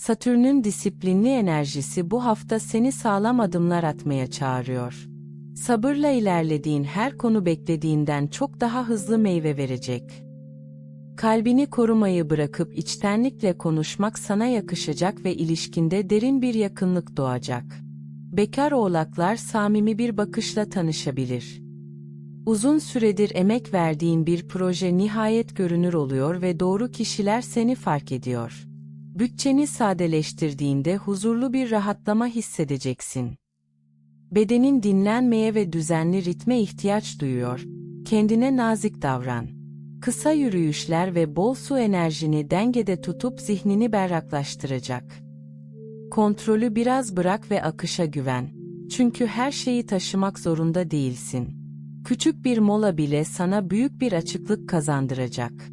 Satürn'ün disiplinli enerjisi bu hafta seni sağlam adımlar atmaya çağırıyor. Sabırla ilerlediğin her konu beklediğinden çok daha hızlı meyve verecek. Kalbini korumayı bırakıp içtenlikle konuşmak sana yakışacak ve ilişkinde derin bir yakınlık doğacak. Bekar oğlaklar samimi bir bakışla tanışabilir. Uzun süredir emek verdiğin bir proje nihayet görünür oluyor ve doğru kişiler seni fark ediyor. Bütçeni sadeleştirdiğinde huzurlu bir rahatlama hissedeceksin. Bedenin dinlenmeye ve düzenli ritme ihtiyaç duyuyor. Kendine nazik davran. Kısa yürüyüşler ve bol su enerjini dengede tutup zihnini berraklaştıracak. Kontrolü biraz bırak ve akışa güven. Çünkü her şeyi taşımak zorunda değilsin. Küçük bir mola bile sana büyük bir açıklık kazandıracak.